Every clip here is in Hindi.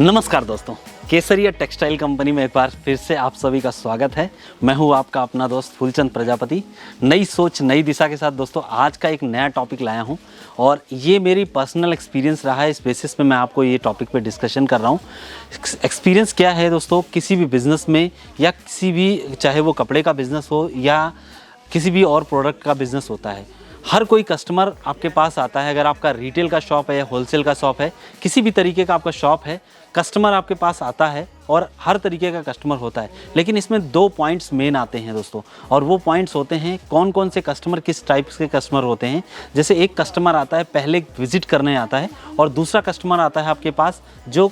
नमस्कार दोस्तों, केसरिया टेक्सटाइल कंपनी में एक बार फिर से आप सभी का स्वागत है। मैं हूं आपका अपना दोस्त फूलचंद प्रजापति। नई सोच नई दिशा के साथ दोस्तों आज का एक नया टॉपिक लाया हूं और ये मेरी पर्सनल एक्सपीरियंस रहा है। इस बेसिस पे मैं आपको ये टॉपिक पे डिस्कशन कर रहा हूं। एक्सपीरियंस क्या है दोस्तों, किसी भी बिज़नेस में या किसी भी, चाहे वो कपड़े का बिज़नेस हो या किसी भी और प्रोडक्ट का बिज़नेस होता है, हर कोई कस्टमर आपके पास आता है। अगर आपका रिटेल का शॉप है या होलसेल का शॉप है, किसी भी तरीके का आपका शॉप है, कस्टमर आपके पास आता है और हर तरीके का कस्टमर होता है। लेकिन इसमें दो पॉइंट्स मेन आते हैं दोस्तों, और वो पॉइंट्स होते हैं कौन कौन से कस्टमर किस टाइप के कस्टमर होते हैं। जैसे एक कस्टमर आता है पहले विजिट करने आता है, और दूसरा कस्टमर आता है आपके पास जो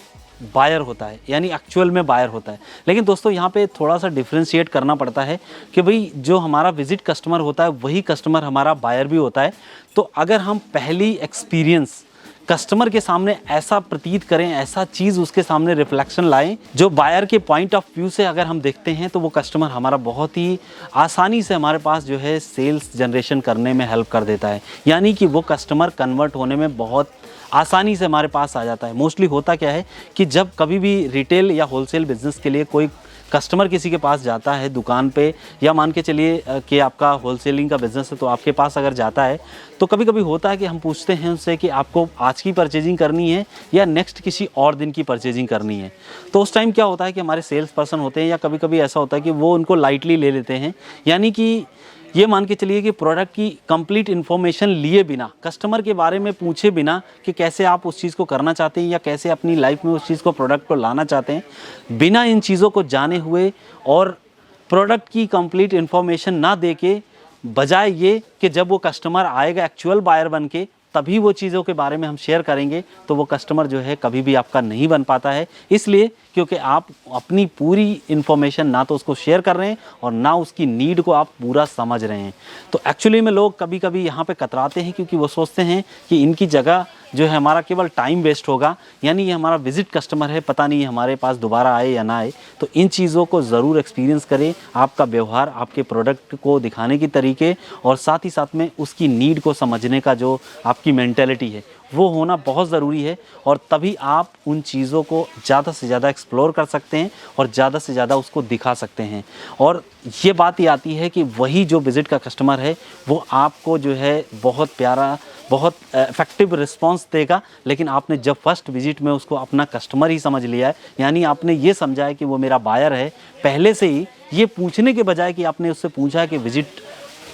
बायर होता है, यानी एक्चुअल में बायर होता है। लेकिन दोस्तों यहाँ पे थोड़ा सा डिफ्रेंशिएट करना पड़ता है कि भाई जो हमारा विजिट कस्टमर होता है वही कस्टमर हमारा बायर भी होता है। तो अगर हम पहली एक्सपीरियंस कस्टमर के सामने ऐसा प्रतीत करें, ऐसा चीज़ उसके सामने रिफ्लेक्शन लाएं जो बायर के पॉइंट ऑफ व्यू से अगर हम देखते हैं, तो वो कस्टमर हमारा बहुत ही आसानी से हमारे पास जो है सेल्स जनरेशन करने में हेल्प कर देता है। यानी कि वो कस्टमर कन्वर्ट होने में बहुत आसानी से हमारे पास आ जाता है। मोस्टली होता क्या है कि जब कभी भी रिटेल या होलसेल बिजनेस के लिए कोई कस्टमर किसी के पास जाता है दुकान पे, या मान के चलिए कि आपका होलसेलिंग का बिज़नेस है तो आपके पास अगर जाता है, तो कभी कभी होता है कि हम पूछते हैं उससे कि आपको आज की परचेजिंग करनी है या नेक्स्ट किसी और दिन की परचेजिंग करनी है। तो उस टाइम क्या होता है कि हमारे सेल्स पर्सन होते हैं, या कभी कभी ऐसा होता है कि वो उनको लाइटली ले लेते हैं। यानी कि ये मान के चलिए कि प्रोडक्ट की कंप्लीट इन्फॉर्मेशन लिए बिना, कस्टमर के बारे में पूछे बिना कि कैसे आप उस चीज़ को करना चाहते हैं या कैसे अपनी लाइफ में उस चीज़ को, प्रोडक्ट को लाना चाहते हैं, बिना इन चीज़ों को जाने हुए और प्रोडक्ट की कंप्लीट इन्फॉर्मेशन ना दे के, बजाय ये कि जब वो कस्टमर आएगा एक्चुअल बायर बन के तभी वो चीज़ों के बारे में हम शेयर करेंगे, तो वो कस्टमर जो है कभी भी आपका नहीं बन पाता है। इसलिए क्योंकि आप अपनी पूरी इन्फॉर्मेशन ना तो उसको शेयर कर रहे हैं और ना उसकी नीड को आप पूरा समझ रहे हैं। तो एक्चुअली में लोग कभी कभी यहाँ पे कतराते हैं, क्योंकि वो सोचते हैं कि इनकी जगह जो है हमारा केवल टाइम वेस्ट होगा, यानी ये हमारा विजिट कस्टमर है, पता नहीं हमारे पास दोबारा आए या ना आए। तो इन चीज़ों को ज़रूर एक्सपीरियंस करें। आपका व्यवहार, आपके प्रोडक्ट को दिखाने की तरीके और साथ ही साथ में उसकी नीड को समझने का जो आपकी मेंटेलिटी है वो होना बहुत ज़रूरी है, और तभी आप उन चीज़ों को ज़्यादा से ज़्यादा एक्सप्लोर कर सकते हैं और ज़्यादा से ज़्यादा उसको दिखा सकते हैं। और ये बात ही आती है कि वही जो विज़िट का कस्टमर है वो आपको जो है बहुत प्यारा, बहुत इफेक्टिव रिस्पांस देगा। लेकिन आपने जब फर्स्ट विजिट में उसको अपना कस्टमर ही समझ लिया है, यानी आपने ये समझा है कि वो मेरा बायर है, पहले से ही ये पूछने के बजाय कि आपने उससे पूछा है कि विजिट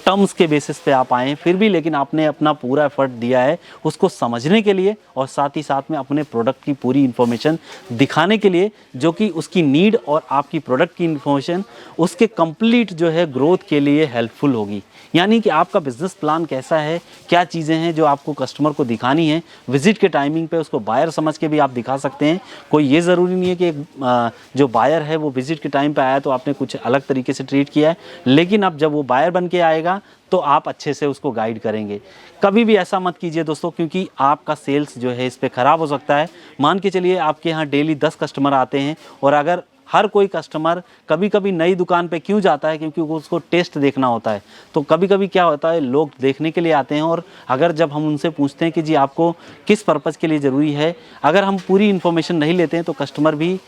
टर्म्स के बेसिस पे आप आए, फिर भी लेकिन आपने अपना पूरा एफर्ट दिया है उसको समझने के लिए और साथ ही साथ में अपने प्रोडक्ट की पूरी इन्फॉर्मेशन दिखाने के लिए, जो कि उसकी नीड और आपकी प्रोडक्ट की इन्फॉर्मेशन उसके कंप्लीट जो है ग्रोथ के लिए हेल्पफुल होगी। यानी कि आपका बिज़नेस प्लान कैसा है, क्या चीज़ें हैं जो आपको कस्टमर को दिखानी है। विजिट के टाइमिंग पे उसको बायर समझ के भी आप दिखा सकते हैं। कोई ये ज़रूरी नहीं है कि जो बायर है वो विजिट के टाइम पे आया तो आपने कुछ अलग तरीके से ट्रीट किया है, लेकिन अब जब वो बायर बन के आएगा तो आप अच्छे से उसको गाइड करेंगे। कभी भी ऐसा मत कीजिए दोस्तों, क्योंकि आपका सेल्स जो है इस पे ख़राब हो सकता है। मान के चलिए आपके यहाँ डेली 10 कस्टमर आते हैं, और अगर हर कोई कस्टमर कभी कभी नई दुकान पे क्यों जाता है, क्योंकि उसको टेस्ट देखना होता है। तो कभी कभी क्या होता है, लोग देखने के लिए आते हैं, और अगर जब हम उनसे पूछते हैं कि जी आपको किस पर्पज़ के लिए ज़रूरी है, अगर हम पूरी इन्फॉर्मेशन नहीं लेते हैं तो कस्टमर भी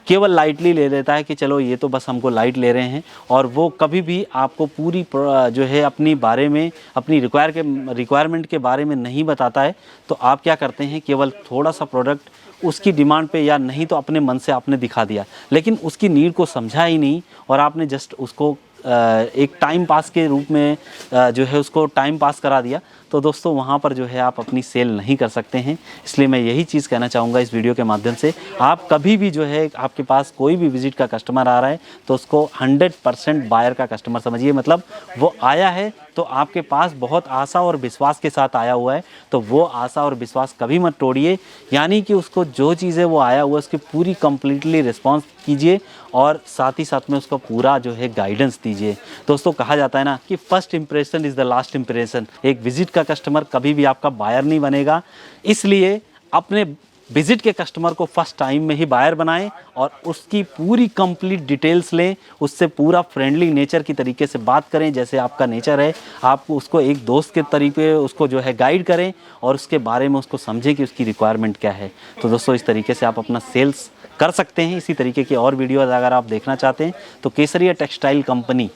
केवल लाइटली ले लेता है कि चलो ये तो बस हमको लाइट ले रहे हैं, और वो कभी भी आपको पूरी जो है अपनी बारे में, अपनी रिक्वायरमेंट के बारे में नहीं बताता है। तो आप क्या करते हैं, केवल थोड़ा सा प्रोडक्ट उसकी डिमांड पे, या नहीं तो अपने मन से आपने दिखा दिया, लेकिन उसकी नीड को समझा ही नहीं, और आपने जस्ट उसको एक टाइम पास के रूप में जो है उसको टाइम पास करा दिया। तो दोस्तों वहाँ पर जो है आप अपनी सेल नहीं कर सकते हैं। इसलिए मैं यही चीज़ कहना चाहूँगा इस वीडियो के माध्यम से, आप कभी भी जो है आपके पास कोई भी विजिट का कस्टमर आ रहा है तो उसको 100% बायर का कस्टमर समझिए। मतलब वो आया है तो आपके पास बहुत आशा और विश्वास के साथ आया हुआ है, तो वो आशा और विश्वास कभी मत तोड़िए। यानी कि उसको जो चीज़ें वो आया हुआ है उसकी पूरी कंप्लीटली रिस्पॉन्स कीजिए, और साथ ही साथ में उसको पूरा जो है गाइडेंस दीजिए। दोस्तों कहा जाता है ना कि first impression is the last impression. एक विजिट का कस्टमर कभी भी आपका बायर नहीं बनेगा। इसलिए अपने विजिट के कस्टमर को फर्स्ट टाइम में ही बायर बनाएं और उसकी पूरी कंप्लीट डिटेल्स लें, उससे पूरा फ्रेंडली नेचर की तरीके से बात करें, जैसे आपका नेचर है। आप उसको एक दोस्त के तरीके उसको जो है गाइड करें और उसके बारे में उसको समझें कि उसकी रिक्वायरमेंट क्या है। तो दोस्तों इस तरीके से आप अपना सेल्स कर सकते हैं। इसी तरीके की और वीडियोज़ अगर आप देखना चाहते हैं तो केसरिया टेक्सटाइल कंपनी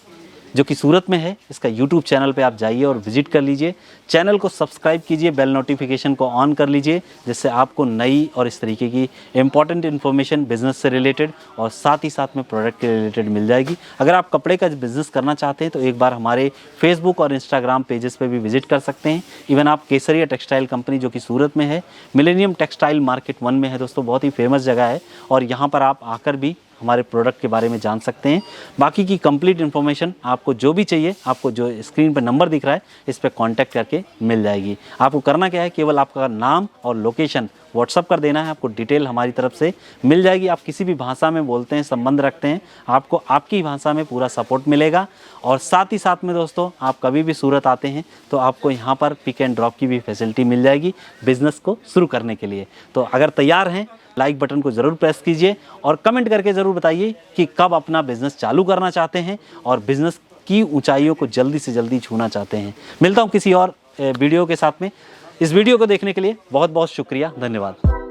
जो कि सूरत में है, इसका यूट्यूब चैनल पे आप जाइए और विजिट कर लीजिए। चैनल को सब्सक्राइब कीजिए, बेल नोटिफिकेशन को ऑन कर लीजिए, जिससे आपको नई और इस तरीके की इंपॉर्टेंट इन्फॉर्मेशन बिजनेस से रिलेटेड और साथ ही साथ में प्रोडक्ट के रिलेटेड मिल जाएगी। अगर आप कपड़े का बिजनेस करना चाहते हैं तो एक बार हमारे फेसबुक और इंस्टाग्राम पेजेस पे भी विजिट कर सकते हैं। इवन आप केसरिया टेक्सटाइल कंपनी जो कि सूरत में है, मिलेनियम टेक्सटाइल मार्केट 1 में है दोस्तों, बहुत ही फेमस जगह है और यहाँ पर आप आकर भी हमारे प्रोडक्ट के बारे में जान सकते हैं। बाकी की कंप्लीट इन्फॉर्मेशन आपको जो भी चाहिए, आपको जो स्क्रीन पर नंबर दिख रहा है इस पर कांटेक्ट करके मिल जाएगी। आपको करना क्या है, केवल आपका नाम और लोकेशन व्हाट्सअप कर देना है, आपको डिटेल हमारी तरफ से मिल जाएगी। आप किसी भी भाषा में बोलते हैं, संबंध रखते हैं, आपको आपकी भाषा में पूरा सपोर्ट मिलेगा। और साथ ही साथ में दोस्तों आप कभी भी सूरत आते हैं तो आपको यहाँ पर पिक एंड ड्रॉप की भी फैसिलिटी मिल जाएगी बिज़नेस को शुरू करने के लिए। तो अगर तैयार हैं, लाइक बटन को ज़रूर प्रेस कीजिए और कमेंट करके ज़रूर बताइए कि कब अपना बिज़नेस चालू करना चाहते हैं और बिज़नेस की ऊंचाइयों को जल्दी से जल्दी छूना चाहते हैं। मिलता हूं किसी और वीडियो के साथ में। इस वीडियो को देखने के लिए बहुत बहुत शुक्रिया, धन्यवाद।